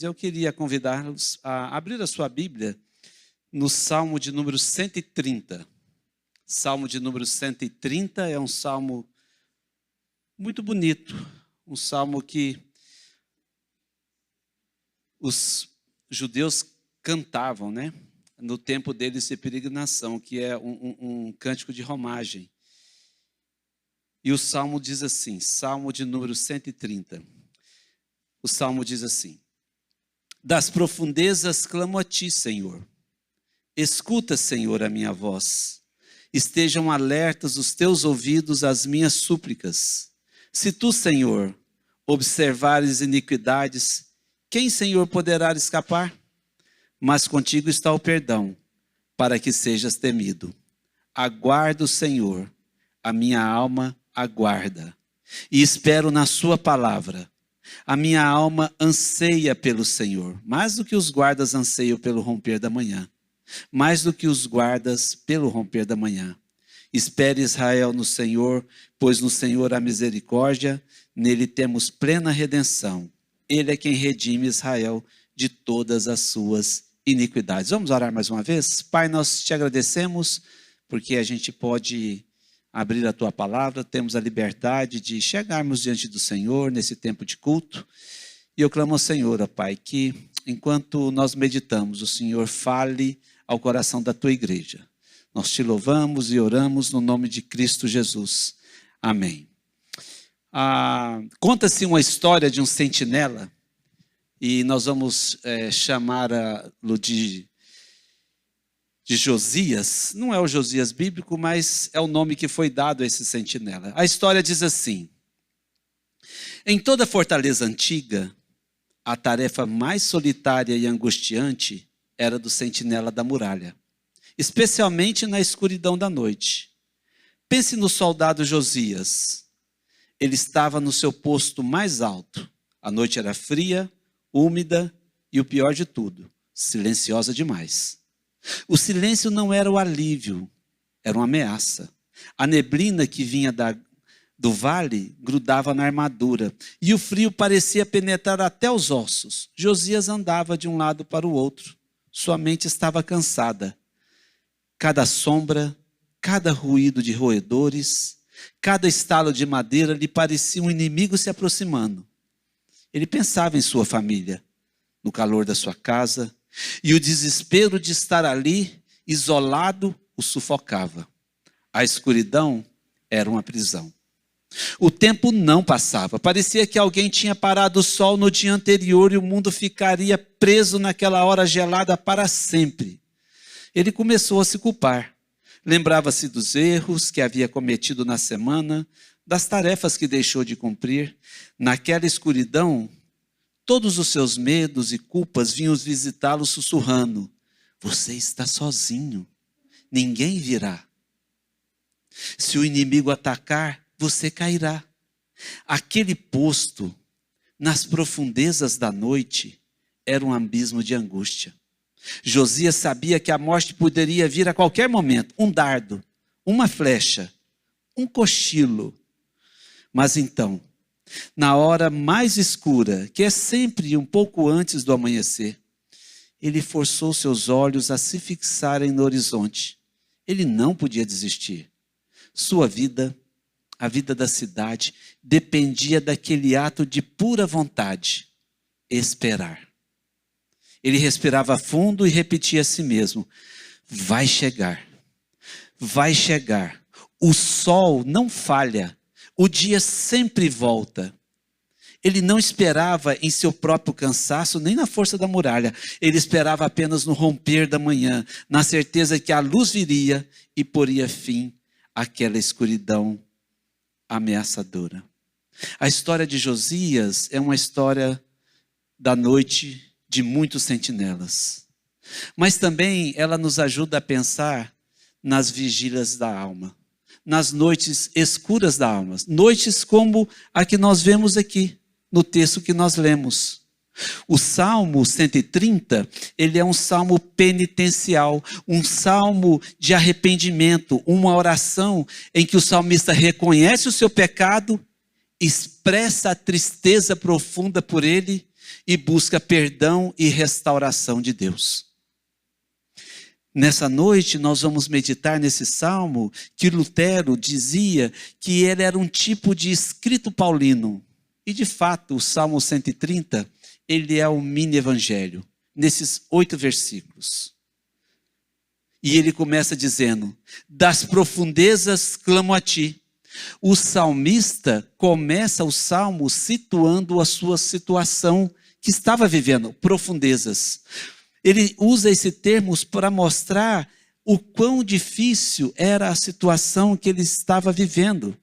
Eu queria convidá-los a abrir a sua Bíblia no Salmo de número 130. Salmo de número 130 é um salmo muito bonito, um salmo que os judeus cantavam, né? No tempo deles de peregrinação, que é um cântico de romagem. E o salmo diz assim, Salmo de número 130. O salmo diz assim: das profundezas clamo a ti, Senhor. Escuta, Senhor, a minha voz. Estejam alertas os teus ouvidos às minhas súplicas. Se tu, Senhor, observares iniquidades, quem, Senhor, poderá escapar? Mas contigo está o perdão, para que sejas temido. Aguardo, Senhor, a minha alma aguarda, e espero na sua palavra. A minha alma anseia pelo Senhor, mais do que os guardas anseiam pelo romper da manhã. Mais do que os guardas pelo romper da manhã. Espere Israel no Senhor, pois no Senhor há misericórdia, nele temos plena redenção. Ele é quem redime Israel de todas as suas iniquidades. Vamos orar mais uma vez? Pai, nós te agradecemos porque a gente pode abrir a tua palavra, temos a liberdade de chegarmos diante do Senhor nesse tempo de culto. E eu clamo ao Senhor, ó Pai, que enquanto nós meditamos, o Senhor fale ao coração da tua igreja. Nós te louvamos e oramos no nome de Cristo Jesus. Amém. Conta-se uma história de um sentinela, e nós vamos chamá-lo de Josias. Não é o Josias bíblico, mas é o nome que foi dado a esse sentinela. A história diz assim: em toda fortaleza antiga, a tarefa mais solitária e angustiante era do sentinela da muralha, especialmente na escuridão da noite. Pense no soldado Josias. Ele estava no seu posto mais alto. A noite era fria, úmida e, o pior de tudo, silenciosa demais. O silêncio não era o alívio, era uma ameaça. A neblina que vinha do vale grudava na armadura e o frio parecia penetrar até os ossos. Josias andava de um lado para o outro. Sua mente estava cansada. Cada sombra, cada ruído de roedores, cada estalo de madeira lhe parecia um inimigo se aproximando. Ele pensava em sua família, no calor da sua casa, e o desespero de estar ali, isolado, o sufocava. A escuridão era uma prisão. O tempo não passava. Parecia que alguém tinha parado o sol no dia anterior e o mundo ficaria preso naquela hora gelada para sempre. Ele começou a se culpar. Lembrava-se dos erros que havia cometido na semana, das tarefas que deixou de cumprir. Naquela escuridão, todos os seus medos e culpas vinham visitá-lo sussurrando: você está sozinho, ninguém virá. Se o inimigo atacar, você cairá. Aquele posto, nas profundezas da noite, era um abismo de angústia. Josias sabia que a morte poderia vir a qualquer momento, um dardo, uma flecha, um cochilo. Mas então, na hora mais escura, que é sempre um pouco antes do amanhecer, ele forçou seus olhos a se fixarem no horizonte. Ele não podia desistir. Sua vida, a vida da cidade, dependia daquele ato de pura vontade: esperar. Ele respirava fundo e repetia a si mesmo: vai chegar, vai chegar. O sol não falha, o dia sempre volta. Ele não esperava em seu próprio cansaço, nem na força da muralha. Ele esperava apenas no romper da manhã, na certeza que a luz viria e poria fim àquela escuridão ameaçadora. A história de Josias é uma história da noite de muitos sentinelas. Mas também ela nos ajuda a pensar nas vigílias da alma, nas noites escuras da alma, noites como a que nós vemos aqui, no texto que nós lemos. O Salmo 130, ele é um salmo penitencial, um salmo de arrependimento, uma oração em que o salmista reconhece o seu pecado, expressa a tristeza profunda por ele e busca perdão e restauração de Deus. Nessa noite nós vamos meditar nesse salmo que Lutero dizia que ele era um tipo de escrito paulino. E de fato o Salmo 130, ele é um mini evangelho, nesses 8 versículos. E ele começa dizendo, das profundezas clamo a ti. O salmista começa o salmo situando a sua situação que estava vivendo, profundezas. Ele usa esse termo para mostrar o quão difícil era a situação que ele estava vivendo.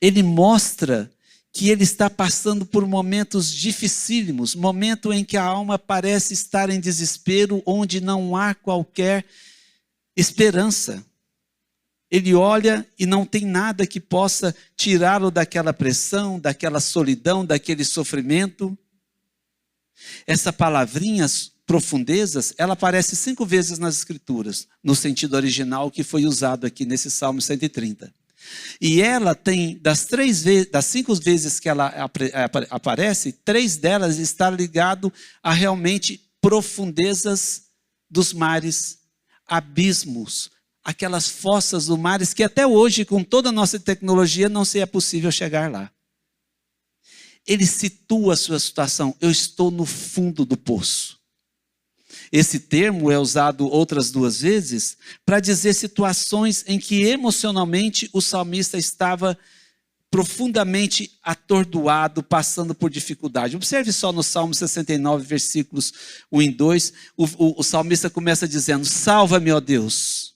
Ele mostra que ele está passando por momentos dificílimos, momento em que a alma parece estar em desespero, onde não há qualquer esperança. Ele olha e não tem nada que possa tirá-lo daquela pressão, daquela solidão, daquele sofrimento. Essa palavrinha, profundezas, ela aparece 5 vezes nas Escrituras, no sentido original que foi usado aqui nesse Salmo 130. E ela tem, das 5 vezes que ela aparece, 3 delas está ligado a realmente profundezas dos mares, abismos, aquelas fossas do mares que até hoje, com toda a nossa tecnologia, não seria possível chegar lá. Ele situa a sua situação, eu estou no fundo do poço. Esse termo é usado outras 2 vezes para dizer situações em que emocionalmente o salmista estava profundamente atordoado, passando por dificuldade. Observe só no Salmo 69, versículos 1 e 2, o salmista começa dizendo, salva-me, ó Deus,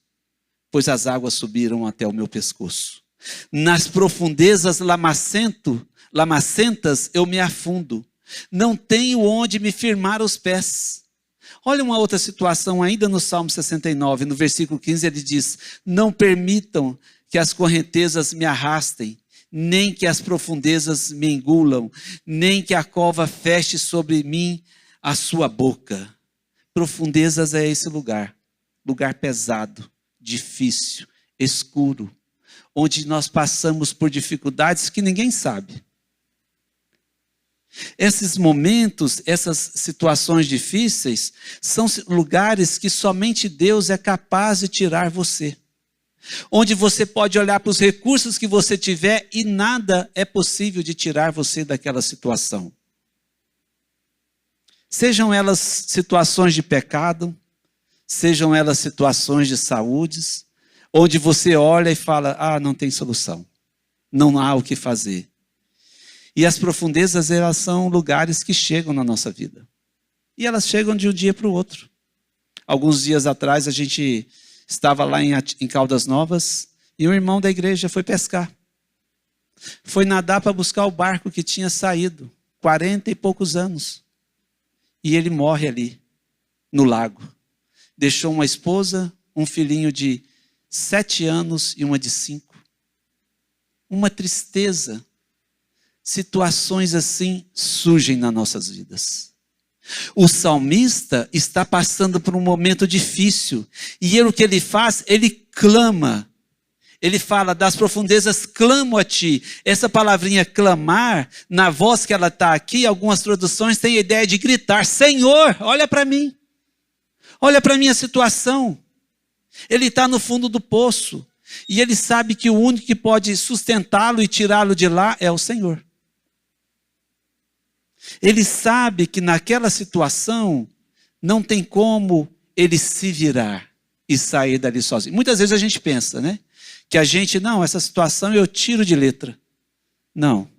pois as águas subiram até o meu pescoço. Nas profundezas lamacentas eu me afundo, não tenho onde me firmar os pés. Olha uma outra situação ainda no Salmo 69, no versículo 15 ele diz, não permitam que as correntezas me arrastem, nem que as profundezas me engulam, nem que a cova feche sobre mim a sua boca. Profundezas é esse lugar pesado, difícil, escuro, onde nós passamos por dificuldades que ninguém sabe. Esses momentos, essas situações difíceis, são lugares que somente Deus é capaz de tirar você. Onde você pode olhar para os recursos que você tiver e nada é possível de tirar você daquela situação. Sejam elas situações de pecado, sejam elas situações de saúde, onde você olha e fala, não tem solução, não há o que fazer. E as profundezas, elas são lugares que chegam na nossa vida. E elas chegam de um dia para o outro. Alguns dias atrás, a gente estava lá em Caldas Novas, e um irmão da igreja foi pescar. Foi nadar para buscar o barco que tinha saído, 40 e poucos anos. E ele morre ali, no lago. Deixou uma esposa, um filhinho de 7 anos e uma de 5. Uma tristeza. Situações assim surgem nas nossas vidas. O salmista está passando por um momento difícil. E o que ele faz? Ele clama. Ele fala, das profundezas clamo a ti. Essa palavrinha clamar, na voz que ela está aqui, algumas traduções têm a ideia de gritar, Senhor, olha para mim. Olha para a minha situação. Ele está no fundo do poço. E ele sabe que o único que pode sustentá-lo e tirá-lo de lá é o Senhor. Ele sabe que naquela situação não tem como ele se virar e sair dali sozinho. Muitas vezes a gente pensa, né? Que a gente, essa situação eu tiro de letra. Não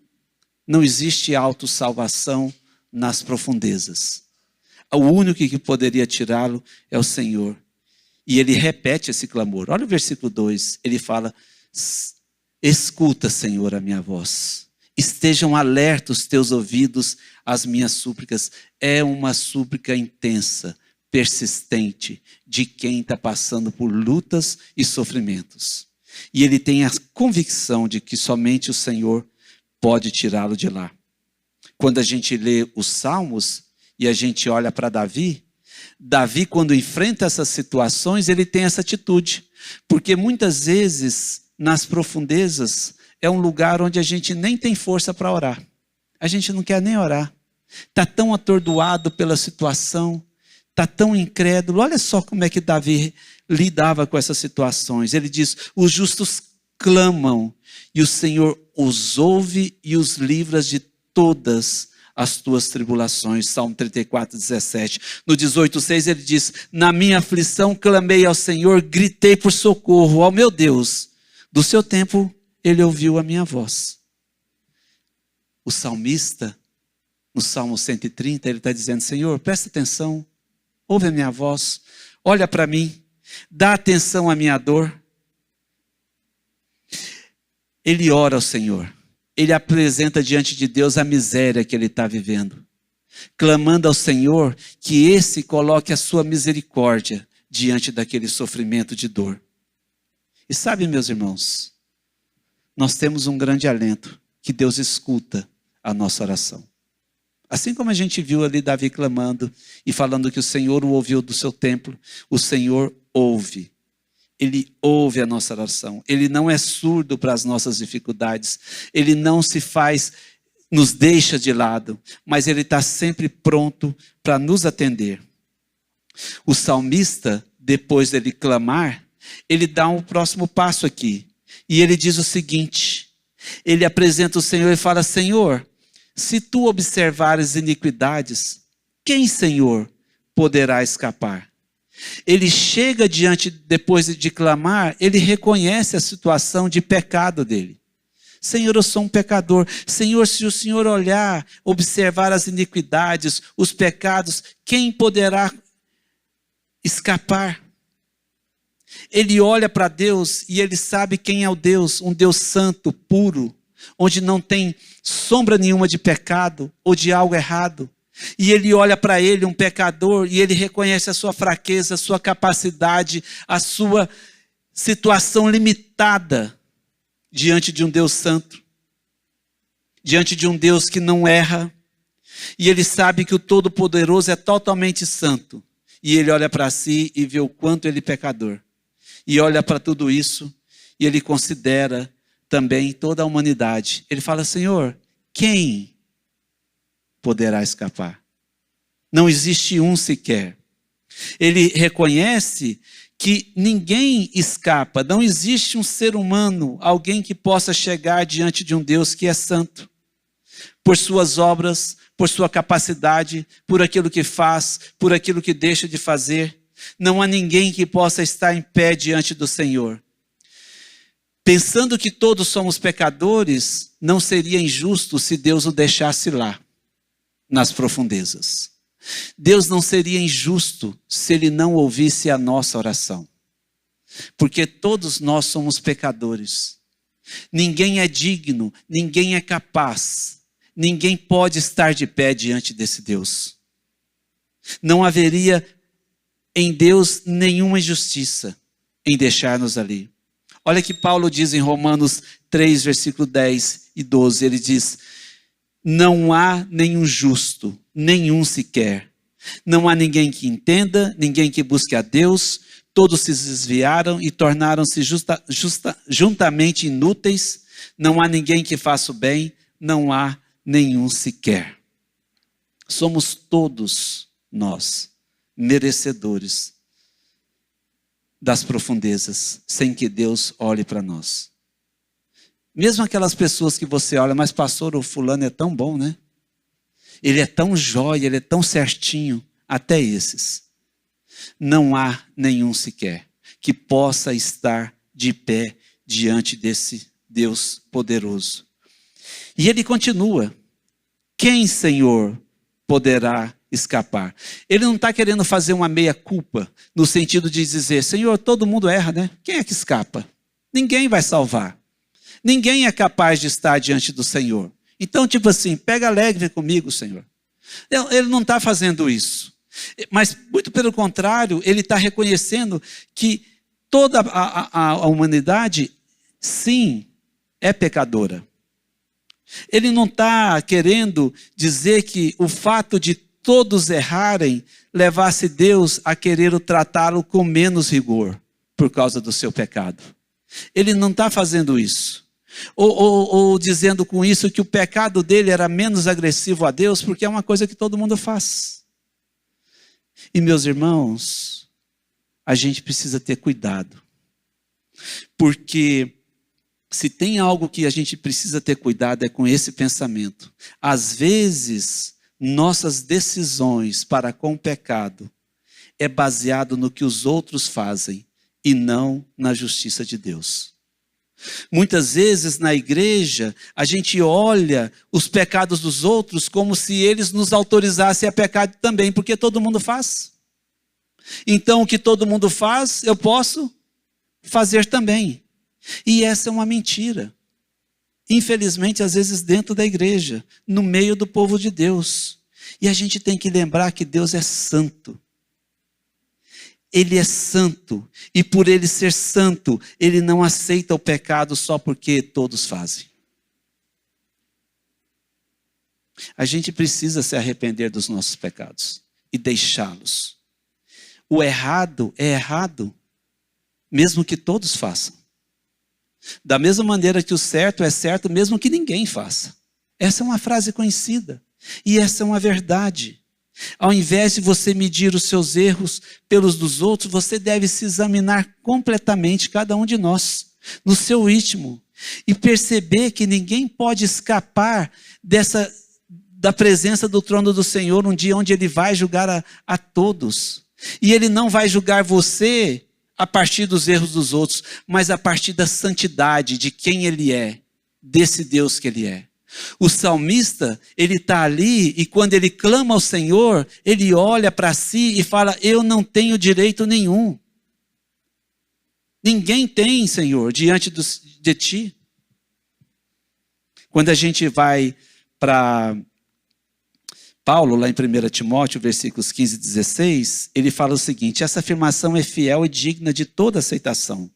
existe autossalvação nas profundezas. O único que poderia tirá-lo é o Senhor. E ele repete esse clamor. Olha o versículo 2, ele fala, escuta, Senhor, a minha voz. Estejam alertos os teus ouvidos às minhas súplicas. É uma súplica intensa, persistente, de quem está passando por lutas e sofrimentos. E ele tem a convicção de que somente o Senhor pode tirá-lo de lá. Quando a gente lê os Salmos e a gente olha para Davi, quando enfrenta essas situações, ele tem essa atitude. Porque muitas vezes, nas profundezas, é um lugar onde a gente nem tem força para orar. A gente não quer nem orar. está tão atordoado pela situação, está tão incrédulo. Olha só como é que Davi lidava com essas situações. Ele diz: os justos clamam e o Senhor os ouve e os livra de todas as tuas tribulações. Salmo 34, 17. No 18:6 ele diz: na minha aflição clamei ao Senhor, gritei por socorro ao meu Deus. Do seu tempo ele ouviu a minha voz. O salmista, no Salmo 130, ele está dizendo: Senhor, presta atenção, ouve a minha voz, olha para mim, dá atenção à minha dor. Ele ora ao Senhor, ele apresenta diante de Deus a miséria que ele está vivendo, clamando ao Senhor que esse coloque a sua misericórdia diante daquele sofrimento de dor. E sabe, meus irmãos, nós temos um grande alento, que Deus escuta a nossa oração. Assim como a gente viu ali Davi clamando e falando que o Senhor o ouviu do seu templo, o Senhor ouve. Ele ouve a nossa oração. Ele não é surdo para as nossas dificuldades. Ele não nos deixa de lado, mas ele está sempre pronto para nos atender. O salmista, depois dele clamar, ele dá um próximo passo aqui. E ele diz o seguinte: ele apresenta o Senhor e fala: Senhor, se tu observares iniquidades, quem, Senhor, poderá escapar? Ele chega diante, depois de clamar, ele reconhece a situação de pecado dele. Senhor, eu sou um pecador. Senhor, se o Senhor olhar, observar as iniquidades, os pecados, quem poderá escapar? Ele olha para Deus e ele sabe quem é o Deus, um Deus santo, puro, onde não tem sombra nenhuma de pecado ou de algo errado. E ele olha para ele, um pecador, e ele reconhece a sua fraqueza, a sua capacidade, a sua situação limitada diante de um Deus santo, diante de um Deus que não erra. E ele sabe que o Todo-Poderoso é totalmente santo. E ele olha para si e vê o quanto ele é pecador. E olha para tudo isso e ele considera também toda a humanidade. Ele fala: Senhor, quem poderá escapar? Não existe um sequer. Ele reconhece que ninguém escapa. Não existe um ser humano, alguém que possa chegar diante de um Deus que é santo. Por suas obras, por sua capacidade, por aquilo que faz, por aquilo que deixa de fazer. Não há ninguém que possa estar em pé diante do Senhor. Pensando que todos somos pecadores, não seria injusto se Deus o deixasse lá, nas profundezas. Deus não seria injusto se Ele não ouvisse a nossa oração. Porque todos nós somos pecadores. Ninguém é digno, ninguém é capaz, ninguém pode estar de pé diante desse Deus. Não haveria em Deus nenhuma injustiça em deixar-nos ali. Olha que Paulo diz em Romanos 3, versículo 10 e 12. Ele diz: não há nenhum justo, nenhum sequer. Não há ninguém que entenda, ninguém que busque a Deus. Todos se desviaram e tornaram-se juntamente inúteis. Não há ninguém que faça o bem, não há nenhum sequer. Somos todos nós merecedores das profundezas, sem que Deus olhe para nós. Mesmo aquelas pessoas que você olha: mas pastor, o fulano é tão bom, né? Ele é tão jóia, ele é tão certinho. Até esses. Não há nenhum sequer que possa estar de pé diante desse Deus poderoso. E ele continua: quem, Senhor, poderá escapar? Ele não está querendo fazer uma meia-culpa, no sentido de dizer: Senhor, todo mundo erra, né? Quem é que escapa? Ninguém vai salvar. Ninguém é capaz de estar diante do Senhor. Então, tipo assim, pega leve comigo, Senhor. Ele não está fazendo isso. Mas, muito pelo contrário, ele está reconhecendo que toda a humanidade, sim, é pecadora. Ele não está querendo dizer que o fato de todos errarem levasse Deus a querer tratá-lo com menos rigor por causa do seu pecado. Ele não está fazendo isso. Ou dizendo com isso que o pecado dele era menos agressivo a Deus, porque é uma coisa que todo mundo faz. E meus irmãos, a gente precisa ter cuidado. Porque se tem algo que a gente precisa ter cuidado é com esse pensamento. Às vezes, nossas decisões para com o pecado é baseado no que os outros fazem e não na justiça de Deus. Muitas vezes na igreja, a gente olha os pecados dos outros como se eles nos autorizassem a pecar também, porque todo mundo faz. Então, o que todo mundo faz, eu posso fazer também. E essa é uma mentira. Infelizmente, às vezes dentro da igreja, no meio do povo de Deus. E a gente tem que lembrar que Deus é santo. Ele é santo, e por ele ser santo, ele não aceita o pecado só porque todos fazem. A gente precisa se arrepender dos nossos pecados e deixá-los. O errado é errado, mesmo que todos façam. Da mesma maneira que o certo é certo, mesmo que ninguém faça. Essa é uma frase conhecida, e essa é uma verdade. Ao invés de você medir os seus erros pelos dos outros, você deve se examinar completamente, cada um de nós, no seu ritmo, e perceber que ninguém pode escapar da presença do trono do Senhor, um dia onde Ele vai julgar a todos. E Ele não vai julgar você a partir dos erros dos outros, mas a partir da santidade de quem Ele é, desse Deus que Ele é. O salmista, ele está ali e quando ele clama ao Senhor, ele olha para si e fala, eu não tenho direito nenhum. Ninguém tem, Senhor, diante de ti. Quando a gente vai para Paulo, lá em 1 Timóteo, versículos 15 e 16, ele fala o seguinte, essa afirmação é fiel e digna de toda aceitação.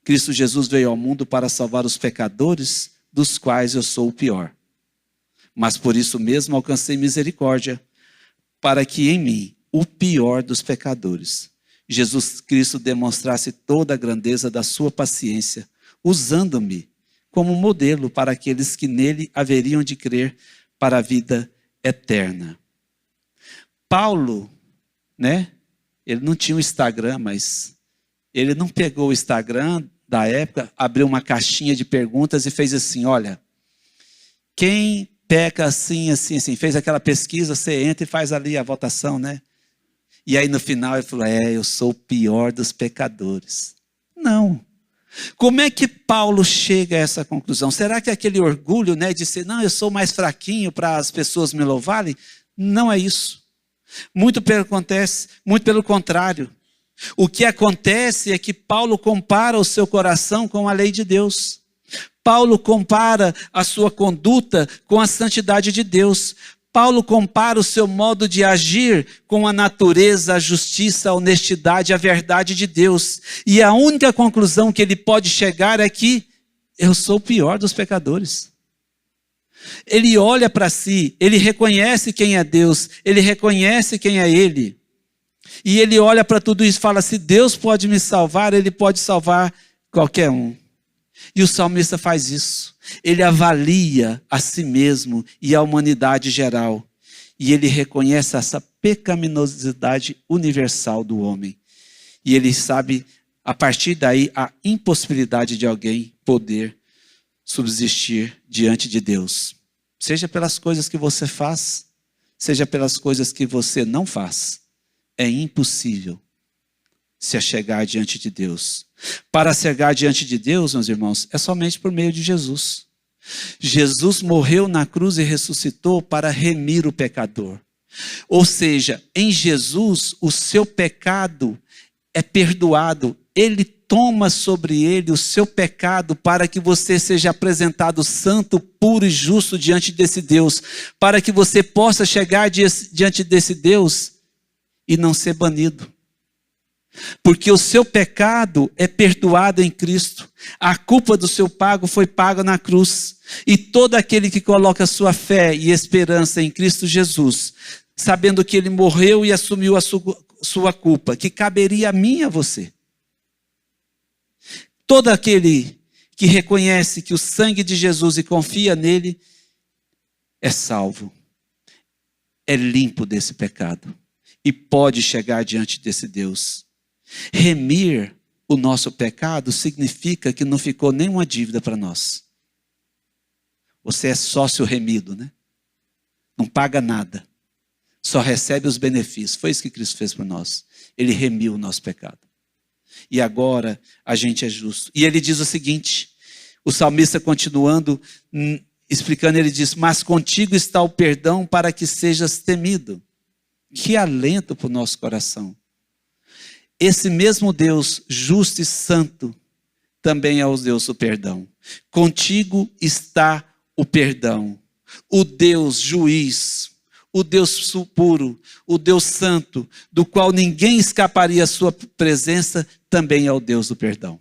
Cristo Jesus veio ao mundo para salvar os pecadores, dos quais eu sou o pior. Mas por isso mesmo alcancei misericórdia, para que em mim, o pior dos pecadores, Jesus Cristo demonstrasse toda a grandeza da sua paciência, usando-me como modelo para aqueles que nele haveriam de crer para a vida eterna. Paulo, ele não tinha um Instagram, mas ele não pegou o Instagram da época, abriu uma caixinha de perguntas e fez assim, olha, quem peca assim, assim, assim, fez aquela pesquisa, você entra e faz ali a votação, né? E aí no final ele falou, eu sou o pior dos pecadores. Não. Como é que Paulo chega a essa conclusão? Será que aquele orgulho, de dizer, não, eu sou mais fraquinho para as pessoas me louvarem? Não é isso. Muito pelo contrário. O que acontece é que Paulo compara o seu coração com a lei de Deus. Paulo compara a sua conduta com a santidade de Deus. Paulo compara o seu modo de agir com a natureza, a justiça, a honestidade, a verdade de Deus. E a única conclusão que ele pode chegar é que eu sou o pior dos pecadores. Ele olha para si, ele reconhece quem é Deus, ele reconhece quem é ele. E ele olha para tudo isso e fala, se Deus pode me salvar, Ele pode salvar qualquer um. E o salmista faz isso. Ele avalia a si mesmo e a humanidade geral. E ele reconhece essa pecaminosidade universal do homem. E ele sabe, a partir daí, a impossibilidade de alguém poder subsistir diante de Deus. Seja pelas coisas que você faz, seja pelas coisas que você não faz. É impossível se achegar diante de Deus. Para chegar diante de Deus, meus irmãos, é somente por meio de Jesus. Jesus morreu na cruz e ressuscitou para remir o pecador. Ou seja, em Jesus, o seu pecado é perdoado. Ele toma sobre ele o seu pecado para que você seja apresentado santo, puro e justo diante desse Deus. Para que você possa chegar diante desse Deus e não ser banido. Porque o seu pecado é perdoado em Cristo. A culpa do seu pago foi paga na cruz. E todo aquele que coloca sua fé e esperança em Cristo Jesus, sabendo que Ele morreu e assumiu a sua culpa, que caberia a mim e a você. Todo aquele que reconhece que o sangue de Jesus e confia nele, é salvo, é limpo desse pecado e pode chegar diante desse Deus. Remir o nosso pecado significa que não ficou nenhuma dívida para nós. Você é sócio remido, né? Não paga nada, só recebe os benefícios. Foi isso que Cristo fez por nós. Ele remiu o nosso pecado. E agora a gente é justo. E ele diz o seguinte, o salmista continuando, explicando, ele diz: mas contigo está o perdão para que sejas temido. Que alento para o nosso coração. Esse mesmo Deus justo e santo também é o Deus do perdão. Contigo está o perdão. O Deus juiz, o Deus puro, o Deus santo, do qual ninguém escaparia à sua presença, também é o Deus do perdão.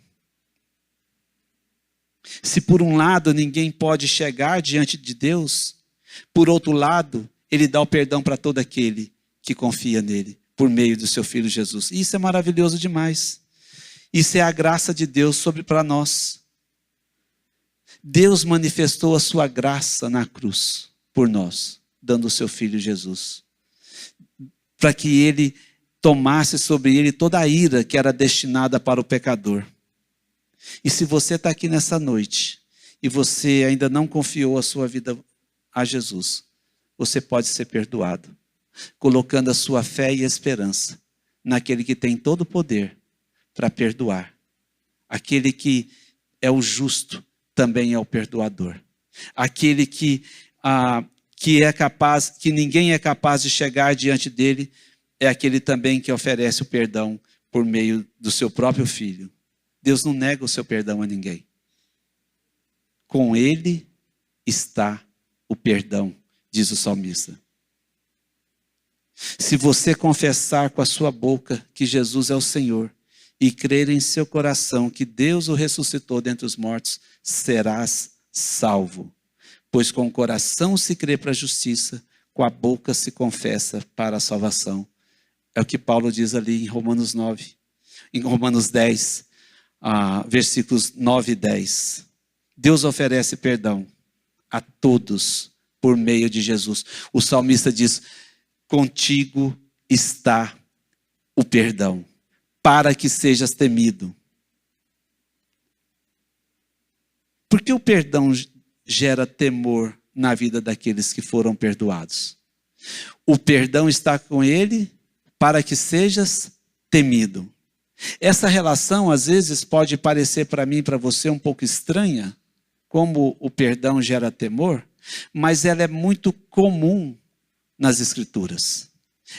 Se por um lado ninguém pode chegar diante de Deus, por outro lado, ele dá o perdão para todo aquele que confia nele, por meio do seu Filho Jesus. Isso é maravilhoso demais. Isso é a graça de Deus sobre para nós. Deus manifestou a sua graça na cruz por nós, dando o seu Filho Jesus, para que ele tomasse sobre ele toda a ira que era destinada para o pecador. E se você está aqui nessa noite e você ainda não confiou a sua vida a Jesus, você pode ser perdoado, colocando a sua fé e esperança naquele que tem todo o poder para perdoar. Aquele que é o justo também é o perdoador. Aquele que é capaz, que ninguém é capaz de chegar diante dele, é aquele também que oferece o perdão por meio do seu próprio Filho. Deus não nega o seu perdão a ninguém. Com ele está o perdão, diz o salmista. Se você confessar com a sua boca que Jesus é o Senhor e crer em seu coração que Deus o ressuscitou dentre os mortos, serás salvo. Pois com o coração se crê para a justiça, com a boca se confessa para a salvação. É o que Paulo diz ali em Romanos 9, em Romanos 10, versículos 9 e 10. Deus oferece perdão a todos por meio de Jesus. O salmista diz: contigo está o perdão, para que sejas temido. Por que o perdão gera temor na vida daqueles que foram perdoados? O perdão está com ele para que sejas temido. Essa relação às vezes pode parecer para mim e para você um pouco estranha, como o perdão gera temor, mas ela é muito comum nas Escrituras.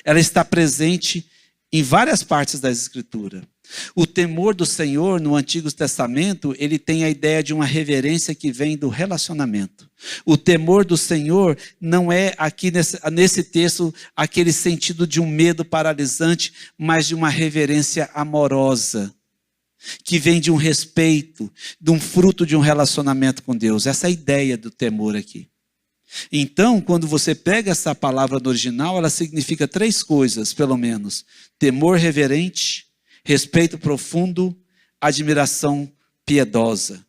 Ela está presente em várias partes da Escritura. O temor do Senhor no Antigo Testamento, ele tem a ideia de uma reverência que vem do relacionamento. O temor do Senhor não é aqui nesse texto aquele sentido de um medo paralisante, mas de uma reverência amorosa, que vem de um respeito, de um fruto de um relacionamento com Deus. Essa é a ideia do temor aqui. Então, quando você pega essa palavra no original, ela significa 3 coisas, pelo menos: temor reverente, respeito profundo, admiração piedosa.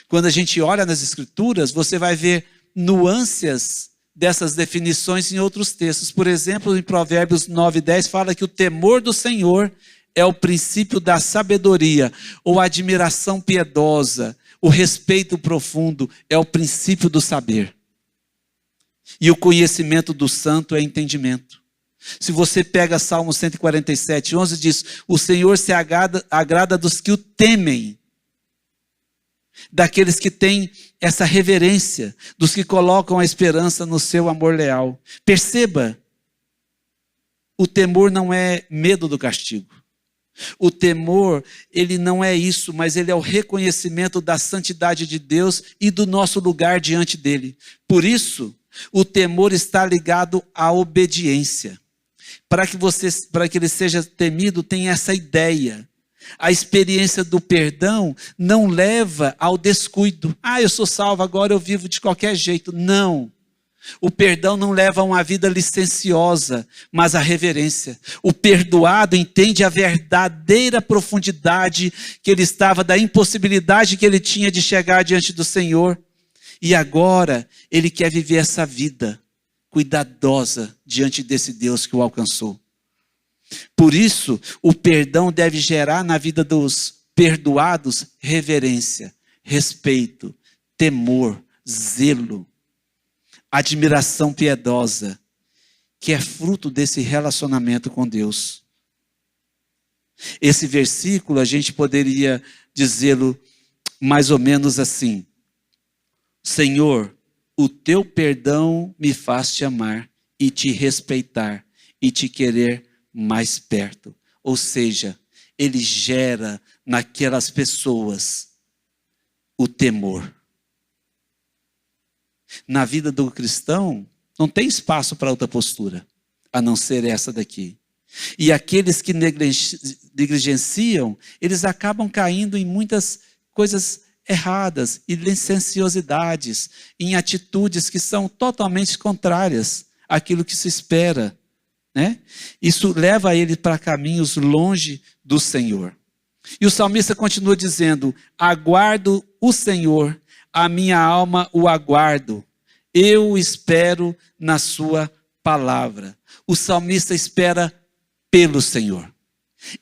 Quando a gente olha nas Escrituras, você vai ver nuances dessas definições em outros textos. Por exemplo, em Provérbios 9:10 fala que o temor do Senhor é o princípio da sabedoria, ou a admiração piedosa, o respeito profundo é o princípio do saber. E o conhecimento do santo é entendimento. Se você pega Salmo 147:11, diz: o Senhor se agrada dos que o temem, daqueles que têm essa reverência, dos que colocam a esperança no seu amor leal. Perceba, o temor não é medo do castigo. O temor, ele não é isso, mas ele é o reconhecimento da santidade de Deus e do nosso lugar diante dele. Por isso, o temor está ligado à obediência. Para que ele seja temido, tem essa ideia. A experiência do perdão não leva ao descuido. Eu sou salvo, agora eu vivo de qualquer jeito. Não. O perdão não leva a uma vida licenciosa, mas a reverência. O perdoado entende a verdadeira profundidade que ele estava, da impossibilidade que ele tinha de chegar diante do Senhor. E agora ele quer viver essa vida cuidadosa diante desse Deus que o alcançou. Por isso, o perdão deve gerar na vida dos perdoados reverência, respeito, temor, zelo, admiração piedosa, que é fruto desse relacionamento com Deus. Esse versículo a gente poderia dizê-lo mais ou menos assim: Senhor, o teu perdão me faz te amar e te respeitar e te querer mais perto. Ou seja, ele gera naquelas pessoas o temor. Na vida do cristão, não tem espaço para outra postura, a não ser essa daqui. E aqueles que negligenciam, eles acabam caindo em muitas coisas erradas, e licenciosidades, em atitudes que são totalmente contrárias àquilo que se espera, né? Isso leva ele para caminhos longe do Senhor. E o salmista continua dizendo: aguardo o Senhor, a minha alma o aguardo, eu espero na sua palavra. O salmista espera pelo Senhor,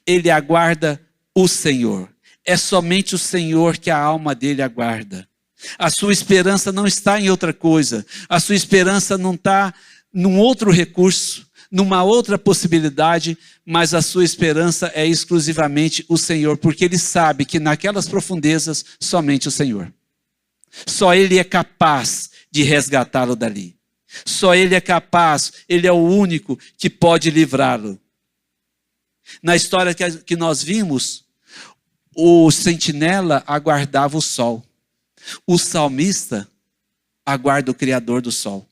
ele aguarda o Senhor. É somente o Senhor que a alma dele aguarda. A sua esperança não está em outra coisa, a sua esperança não está num outro recurso, numa outra possibilidade, mas a sua esperança é exclusivamente o Senhor, porque ele sabe que naquelas profundezas, somente o Senhor. Só ele é capaz de resgatá-lo dali. Só ele é capaz, ele é o único que pode livrá-lo. Na história que nós vimos, o sentinela aguardava o sol. O salmista aguarda o Criador do sol.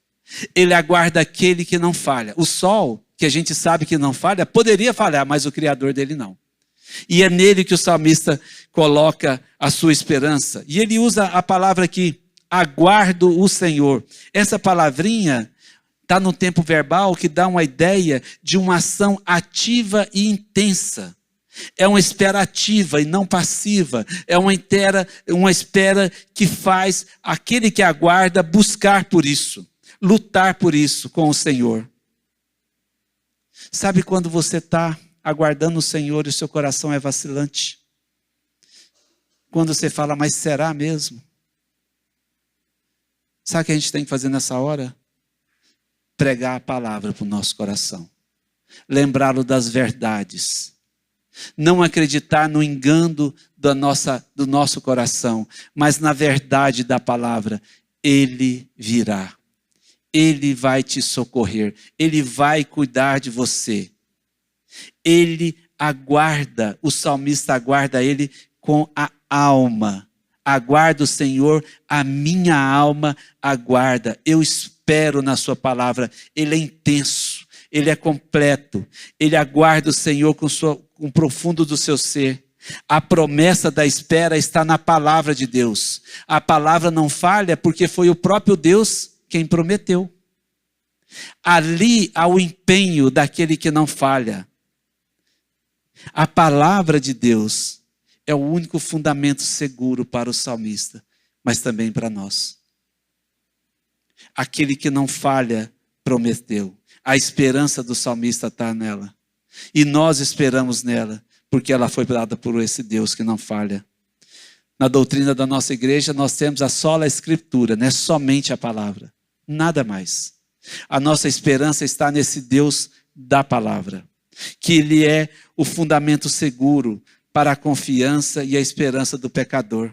Ele aguarda aquele que não falha. O sol, que a gente sabe que não falha, poderia falhar, mas o Criador dele não. E é nele que o salmista coloca a sua esperança. E ele usa a palavra aqui, aguardo o Senhor. Essa palavrinha está no tempo verbal que dá uma ideia de uma ação ativa e intensa. É uma espera ativa e não passiva. É uma espera que faz aquele que aguarda buscar por isso, lutar por isso com o Senhor. Sabe quando você está aguardando o Senhor e o seu coração é vacilante? Quando você fala, mas será mesmo? Sabe o que a gente tem que fazer nessa hora? Pregar a palavra para o nosso coração. Lembrá-lo das verdades. Não acreditar no engano do nosso coração, mas na verdade da palavra. Ele virá. Ele vai te socorrer. Ele vai cuidar de você. Ele aguarda, o salmista aguarda ele com a alma. Aguarda o Senhor, a minha alma aguarda. Eu espero na sua palavra. Ele é intenso, ele é completo. Ele aguarda o Senhor com o profundo do seu ser. A promessa da espera está na palavra de Deus. A palavra não falha porque foi o próprio Deus quem prometeu. Ali há o empenho daquele que não falha. A palavra de Deus é o único fundamento seguro para o salmista, mas também para nós. Aquele que não falha prometeu. A esperança do salmista está nela. E nós esperamos nela, porque ela foi dada por esse Deus que não falha. Na doutrina da nossa igreja, nós temos a sola escritura, não é somente a palavra. Nada mais. A nossa esperança está nesse Deus da palavra, que Ele é o fundamento seguro para a confiança e a esperança do pecador.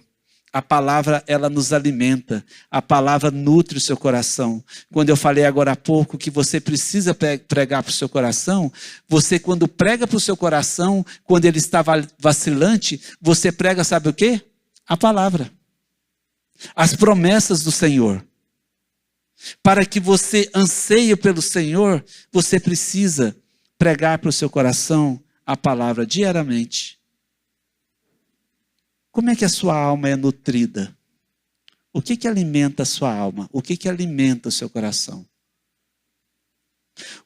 A palavra, ela nos alimenta. A palavra nutre o seu coração. Quando eu falei agora há pouco que você precisa pregar para o seu coração, você quando prega para o seu coração, quando ele está vacilante, você prega, sabe o quê? A palavra. As promessas do Senhor. Para que você anseie pelo Senhor, você precisa pregar para o seu coração a palavra diariamente. Como é que a sua alma é nutrida? O que que alimenta a sua alma? O que que alimenta o seu coração?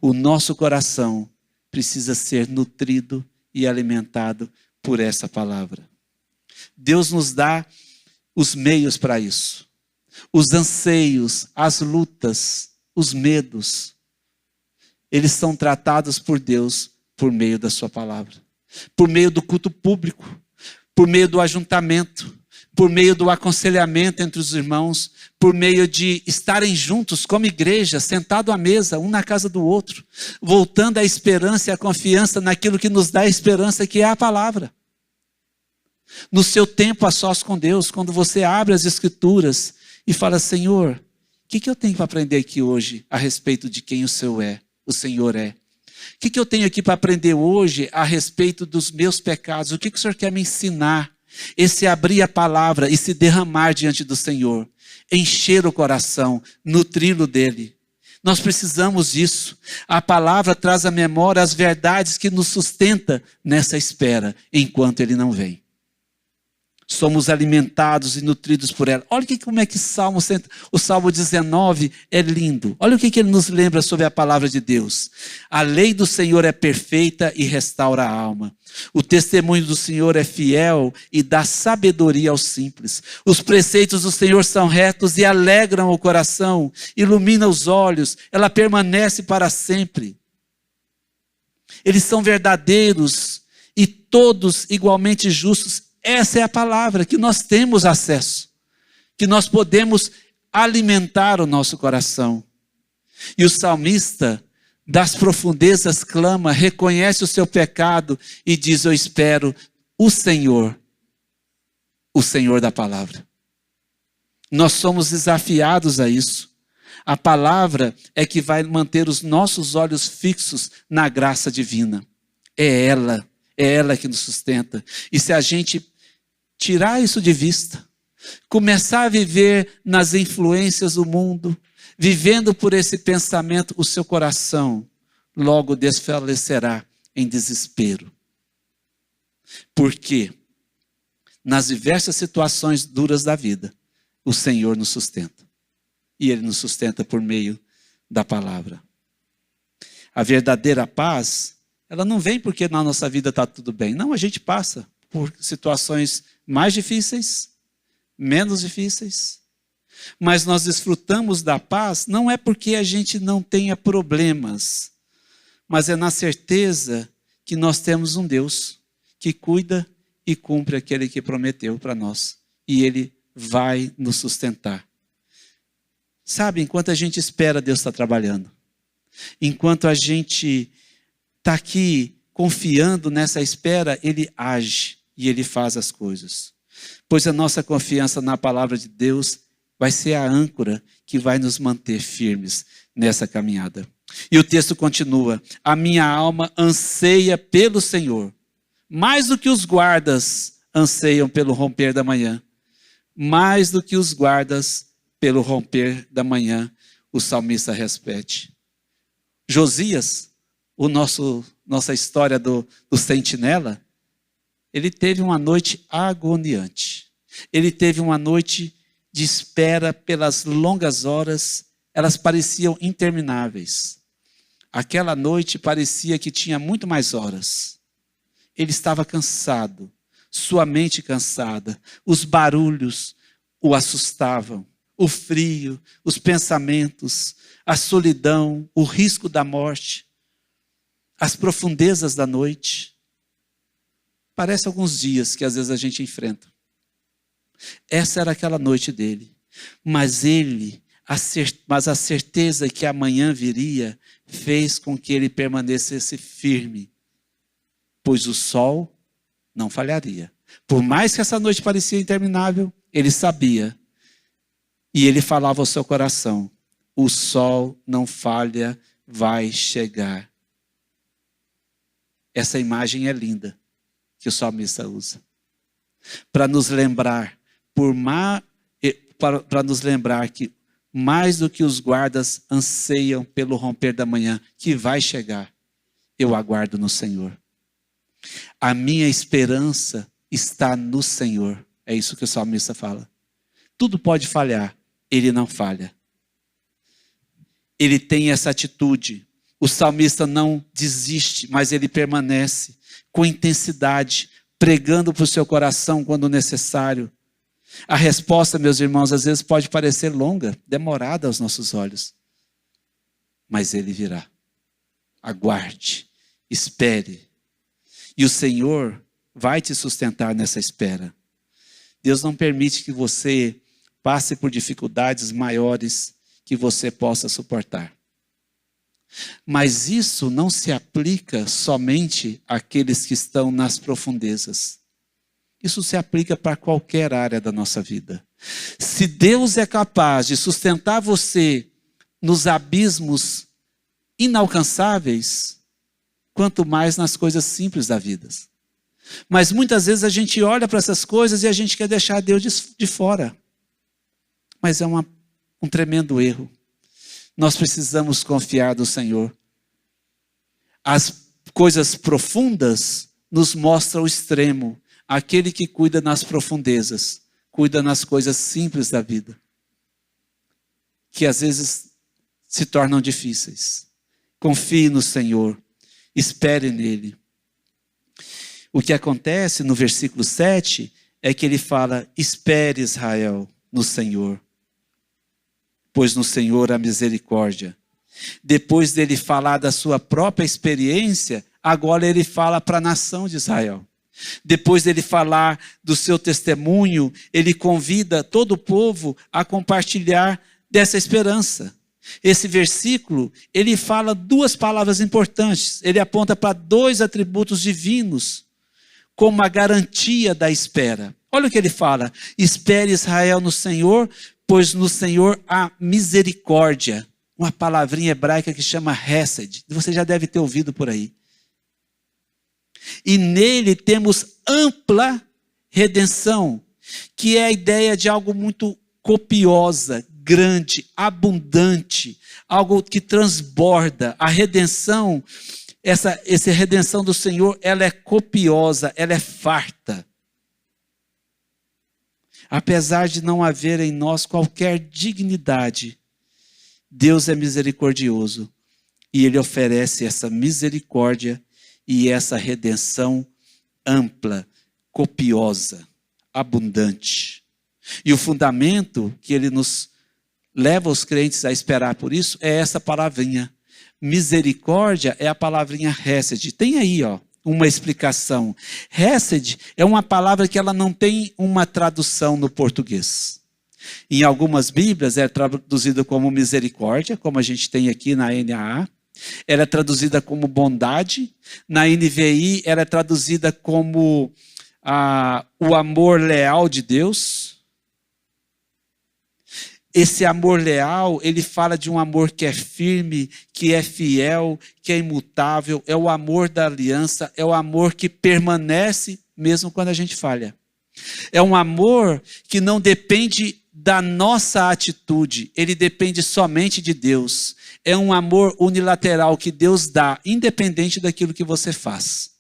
O nosso coração precisa ser nutrido e alimentado por essa palavra. Deus nos dá os meios para isso. Os anseios, as lutas, os medos, eles são tratados por Deus por meio da sua palavra. Por meio do culto público, por meio do ajuntamento, por meio do aconselhamento entre os irmãos, por meio de estarem juntos como igreja, sentado à mesa, um na casa do outro, voltando à esperança e à confiança naquilo que nos dá a esperança, que é a palavra. No seu tempo a sós com Deus, quando você abre as Escrituras e fala, Senhor, o que eu tenho para aprender aqui hoje a respeito de quem o Senhor é? O que eu tenho aqui para aprender hoje a respeito dos meus pecados? O que o Senhor quer me ensinar? Esse abrir a palavra e se derramar diante do Senhor, encher o coração, nutri-lo dele. Nós precisamos disso. A palavra traz à memória as verdades que nos sustenta nessa espera, enquanto ele não vem. Somos alimentados e nutridos por ela. Olha como é que o Salmo 19 é lindo. Olha o que ele nos lembra sobre a palavra de Deus. A lei do Senhor é perfeita e restaura a alma. O testemunho do Senhor é fiel e dá sabedoria aos simples. Os preceitos do Senhor são retos e alegram o coração, ilumina os olhos, ela permanece para sempre. Eles são verdadeiros e todos igualmente justos. Essa é a palavra que nós temos acesso, que nós podemos alimentar o nosso coração. E o salmista, das profundezas clama, reconhece o seu pecado e diz, eu espero o Senhor da palavra. Nós somos desafiados a isso. A palavra é que vai manter os nossos olhos fixos na graça divina. É ela que nos sustenta. E se a gente tirar isso de vista, começar a viver nas influências do mundo, vivendo por esse pensamento, o seu coração logo desfalecerá em desespero. Porque nas diversas situações duras da vida, o Senhor nos sustenta. E Ele nos sustenta por meio da palavra. A verdadeira paz, ela não vem porque na nossa vida está tudo bem. Não, a gente passa por situações mais difíceis, menos difíceis. Mas nós desfrutamos da paz, não é porque a gente não tenha problemas, mas é na certeza que nós temos um Deus que cuida e cumpre aquele que prometeu para nós. E Ele vai nos sustentar. Sabe, enquanto a gente espera, Deus está trabalhando. Enquanto a gente está aqui confiando nessa espera, Ele age e Ele faz as coisas. Pois a nossa confiança na palavra de Deus vai ser a âncora que vai nos manter firmes nessa caminhada. E o texto continua, a minha alma anseia pelo Senhor, mais do que os guardas anseiam pelo romper da manhã. Mais do que os guardas pelo romper da manhã, o salmista repete. Josias, nossa história do sentinela, ele teve uma noite agoniante. Ele teve uma noite de espera pelas longas horas, elas pareciam intermináveis. Aquela noite parecia que tinha muito mais horas. Ele estava cansado, sua mente cansada, os barulhos o assustavam, o frio, os pensamentos, a solidão, o risco da morte, as profundezas da noite. Parece alguns dias que às vezes a gente enfrenta. Essa era aquela noite dele. Mas a certeza que amanhã viria fez com que ele permanecesse firme. Pois o sol não falharia. Por mais que essa noite parecia interminável, ele sabia. E ele falava ao seu coração, o sol não falha, vai chegar. Essa imagem é linda que o salmista usa. Para nos lembrar, para nos lembrar que mais do que os guardas anseiam pelo romper da manhã, que vai chegar, eu aguardo no Senhor. A minha esperança está no Senhor. É isso que o salmista fala. tudo pode falhar, ele não falha. Ele tem essa atitude. O salmista não desiste, mas ele permanece com intensidade, pregando para o seu coração quando necessário. A resposta, meus irmãos, às vezes pode parecer longa, demorada aos nossos olhos, mas ele virá. Aguarde, espere, e o Senhor vai te sustentar nessa espera. Deus não permite que você passe por dificuldades maiores que você possa suportar. Mas isso não se aplica somente àqueles que estão nas profundezas. Isso se aplica para qualquer área da nossa vida. Se Deus é capaz de sustentar você nos abismos inalcançáveis, quanto mais nas coisas simples da vida. Mas muitas vezes a gente olha para essas coisas e a gente quer deixar Deus de fora. Mas é um tremendo erro. Nós precisamos confiar no Senhor. As coisas profundas nos mostram o extremo. Aquele que cuida nas profundezas, cuida nas coisas simples da vida, que às vezes se tornam difíceis. Confie no Senhor, espere nele. O que acontece no versículo 7 é que ele fala: espere, Israel, no Senhor, pois no Senhor há misericórdia. Depois dele falar da sua própria experiência, agora ele fala para a nação de Israel. Depois dele falar do seu testemunho, ele convida todo o povo a compartilhar dessa esperança. Esse versículo, ele fala duas palavras importantes. Ele aponta para dois atributos divinos, como a garantia da espera. Olha o que ele fala: espere, Israel, no Senhor, pois no Senhor há misericórdia. Uma palavrinha hebraica que chama hesed. Você já deve ter ouvido por aí. E nele temos ampla redenção, que é a ideia de algo muito copiosa, grande, abundante, algo que transborda. A redenção, essa redenção do Senhor, ela é copiosa, ela é farta. Apesar de não haver em nós qualquer dignidade, Deus é misericordioso e Ele oferece essa misericórdia e essa redenção ampla, copiosa, abundante. E o fundamento que ele nos leva os crentes a esperar por isso é essa palavrinha. Misericórdia é a palavrinha hesed. Tem aí, uma explicação. Hesed é uma palavra que ela não tem uma tradução no português. Em algumas Bíblias é traduzida como misericórdia, como a gente tem aqui na NAA. Ela é traduzida como bondade. Na NVI, ela é traduzida como o amor leal de Deus. Esse amor leal, ele fala de um amor que é firme, que é fiel, que é imutável. É o amor da aliança, é o amor que permanece mesmo quando a gente falha. É um amor que não depende da nossa atitude, ele depende somente de Deus. É um amor unilateral que Deus dá, independente daquilo que você faz.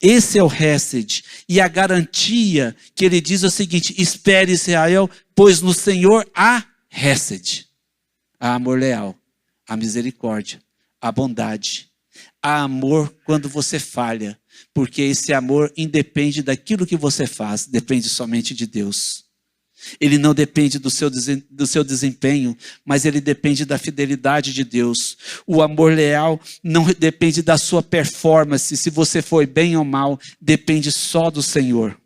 Esse é o hesed. E a garantia que ele diz é o seguinte: espere, Israel, pois no Senhor há hesed. Há amor leal, há misericórdia, há bondade. Há amor quando você falha, porque esse amor independe daquilo que você faz, depende somente de Deus. Ele não depende do seu desempenho, mas ele depende da fidelidade de Deus. O amor leal não depende da sua performance, se você foi bem ou mal, depende só do Senhor.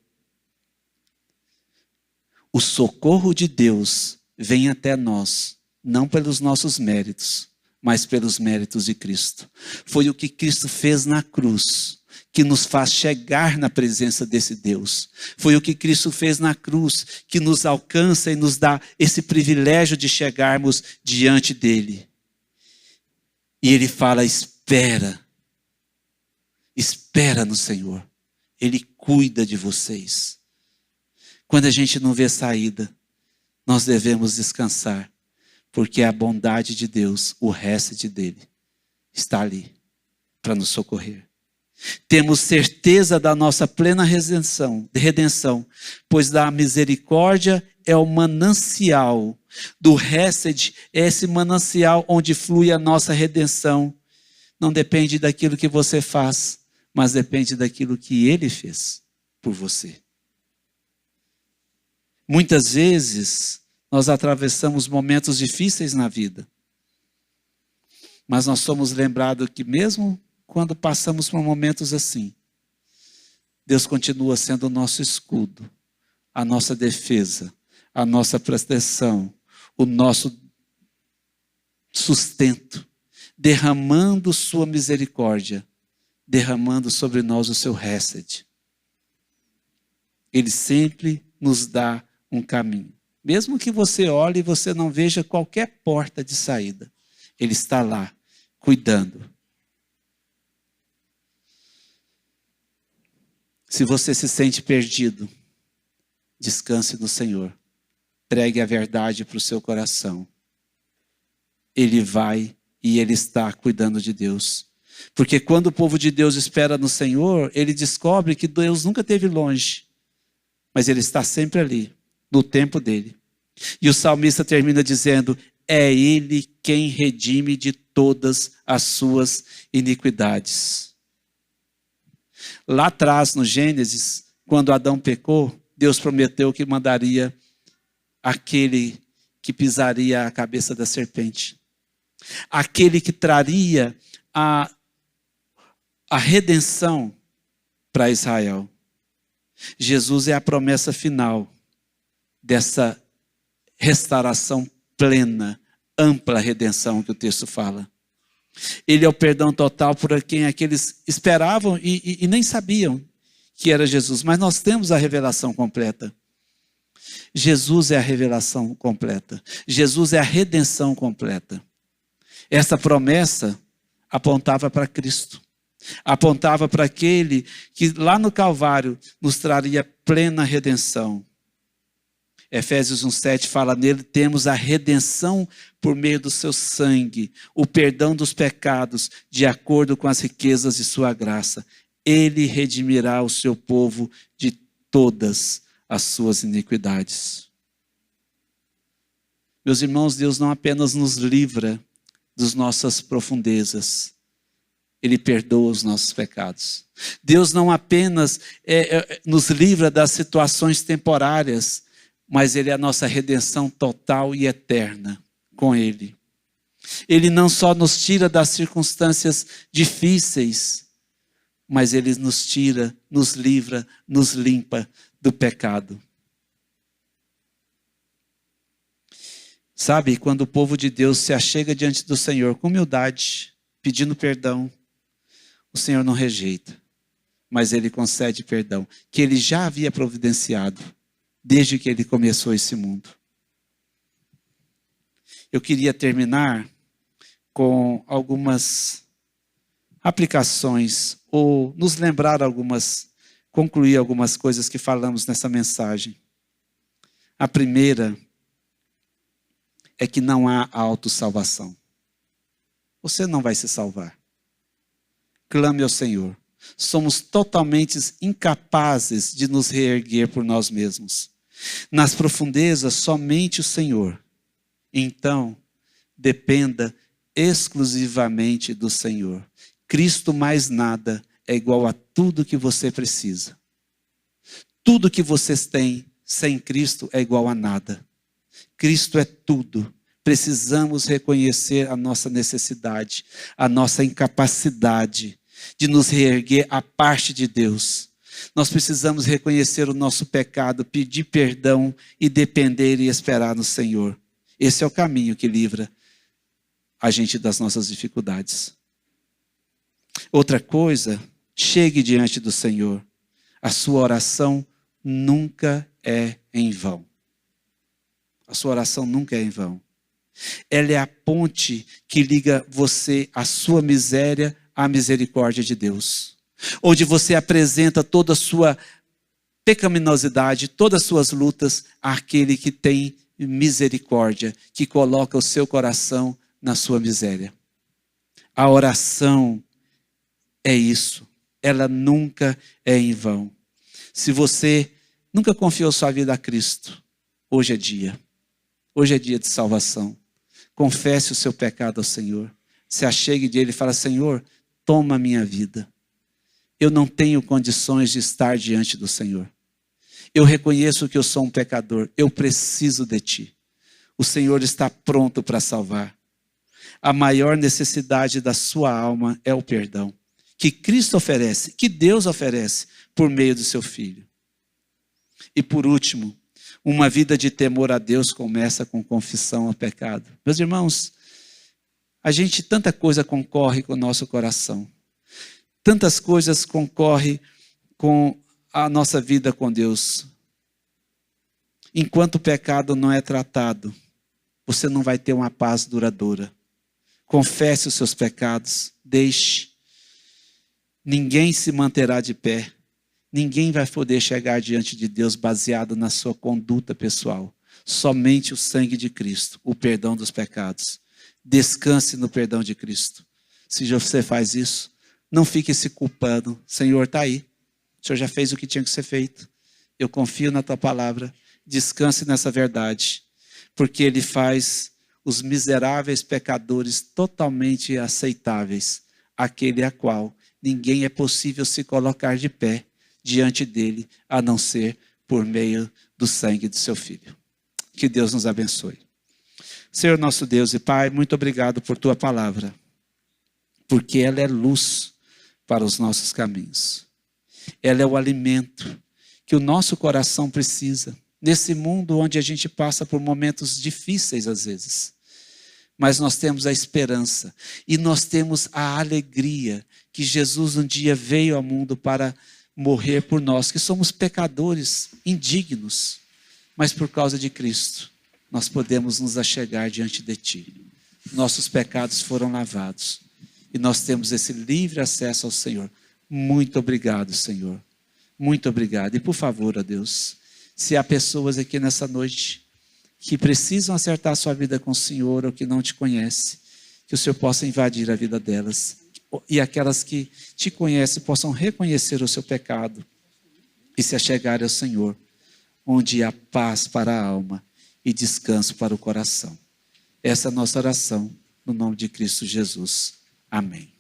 O socorro de Deus vem até nós, não pelos nossos méritos, mas pelos méritos de Cristo. Foi o que Cristo fez na cruz que nos faz chegar na presença desse Deus. Foi o que Cristo fez na cruz que nos alcança e nos dá esse privilégio de chegarmos diante dele. E ele fala: espera no Senhor. Ele cuida de vocês. Quando a gente não vê saída, nós devemos descansar, porque a bondade de Deus, o resto dele, está ali para nos socorrer. Temos certeza da nossa plena redenção, pois da misericórdia é o manancial, do Hesed é esse manancial onde flui a nossa redenção. Não depende daquilo que você faz, mas depende daquilo que Ele fez por você. Muitas vezes nós atravessamos momentos difíceis na vida, mas nós somos lembrados que mesmo quando passamos por momentos assim, Deus continua sendo o nosso escudo, a nossa defesa, a nossa proteção, o nosso sustento, derramando sua misericórdia, derramando sobre nós o seu Hesed. Ele sempre nos dá um caminho. Mesmo que você olhe e você não veja qualquer porta de saída, Ele está lá, cuidando. Se você se sente perdido, descanse no Senhor. Pregue a verdade para o seu coração. Ele vai e Ele está cuidando de Deus. Porque quando o povo de Deus espera no Senhor, ele descobre que Deus nunca esteve longe. Mas Ele está sempre ali, no tempo dEle. E o salmista termina dizendo, é Ele quem redime de todas as suas iniquidades. Lá atrás, no Gênesis, quando Adão pecou, Deus prometeu que mandaria aquele que pisaria a cabeça da serpente. Aquele que traria a redenção para Israel. Jesus é a promessa final dessa restauração plena, ampla redenção que o texto fala. Ele é o perdão total por quem aqueles esperavam e nem sabiam que era Jesus. Mas nós temos a revelação completa. Jesus é a revelação completa. Jesus é a redenção completa. Essa promessa apontava para Cristo. Apontava para aquele que lá no Calvário nos traria plena redenção. Efésios 1,7 fala, nele temos a redenção por meio do seu sangue, o perdão dos pecados, de acordo com as riquezas de sua graça. Ele redimirá o seu povo de todas as suas iniquidades. Meus irmãos, Deus não apenas nos livra das nossas profundezas, Ele perdoa os nossos pecados. Deus não apenas nos livra das situações temporárias, mas Ele é a nossa redenção total e eterna com Ele. Ele não só nos tira das circunstâncias difíceis, mas Ele nos tira, nos livra, nos limpa do pecado. Sabe, quando o povo de Deus se achega diante do Senhor com humildade, pedindo perdão, o Senhor não rejeita, mas Ele concede perdão, que Ele já havia providenciado, desde que Ele começou esse mundo. Eu queria terminar com algumas aplicações, ou nos lembrar concluir algumas coisas que falamos nessa mensagem. A primeira é que não há autossalvação. Você não vai se salvar. Clame ao Senhor. Somos totalmente incapazes de nos reerguer por nós mesmos. Nas profundezas, somente o Senhor. Então, dependa exclusivamente do Senhor. Cristo mais nada é igual a tudo que você precisa. Tudo que vocês têm sem Cristo é igual a nada. Cristo é tudo. Precisamos reconhecer a nossa necessidade, a nossa incapacidade de nos reerguer à parte de Deus. Nós precisamos reconhecer o nosso pecado, pedir perdão e depender e esperar no Senhor. Esse é o caminho que livra a gente das nossas dificuldades. Outra coisa, chegue diante do Senhor. A sua oração nunca é em vão. A sua oração nunca é em vão. Ela é a ponte que liga você, a sua miséria, à misericórdia de Deus. Onde você apresenta toda a sua pecaminosidade, todas as suas lutas àquele que tem misericórdia, que coloca o seu coração na sua miséria. A oração é isso, ela nunca é em vão. Se você nunca confiou sua vida a Cristo, hoje é dia. Hoje é dia de salvação. Confesse o seu pecado ao Senhor. Se achegue dele e fala: Senhor, toma a minha vida. Eu não tenho condições de estar diante do Senhor. Eu reconheço que eu sou um pecador. Eu preciso de ti. O Senhor está pronto para salvar. A maior necessidade da sua alma é o perdão que Cristo oferece, que Deus oferece por meio do seu Filho. E por último, uma vida de temor a Deus começa com confissão ao pecado. Meus irmãos, tanta coisa concorre com o nosso coração. Tantas coisas concorrem com a nossa vida com Deus. Enquanto o pecado não é tratado, você não vai ter uma paz duradoura. Confesse os seus pecados, deixe. Ninguém se manterá de pé. Ninguém vai poder chegar diante de Deus baseado na sua conduta pessoal. Somente o sangue de Cristo, o perdão dos pecados. Descanse no perdão de Cristo. Se você faz isso, não fique se culpando. Senhor, está aí. O Senhor já fez o que tinha que ser feito. Eu confio na tua palavra. Descanse nessa verdade. Porque Ele faz os miseráveis pecadores totalmente aceitáveis. Aquele a qual ninguém é possível se colocar de pé diante dele, a não ser por meio do sangue do seu Filho. Que Deus nos abençoe. Senhor nosso Deus e Pai, muito obrigado por tua palavra, porque ela é luz para os nossos caminhos. Ela é o alimento que o nosso coração precisa, nesse mundo onde a gente passa por momentos difíceis às vezes. Mas nós temos a esperança e nós temos a alegria que Jesus um dia veio ao mundo para morrer por nós, que somos pecadores, indignos, mas por causa de Cristo, nós podemos nos achegar diante de Ti. Nossos pecados foram lavados e nós temos esse livre acesso ao Senhor. Muito obrigado, Senhor. Muito obrigado. E por favor, ó Deus, se há pessoas aqui nessa noite que precisam acertar sua vida com o Senhor ou que não te conhecem, que o Senhor possa invadir a vida delas. E aquelas que te conhecem possam reconhecer o seu pecado e se achegarem ao Senhor, onde há paz para a alma e descanso para o coração. Essa é a nossa oração, no nome de Cristo Jesus. Amém.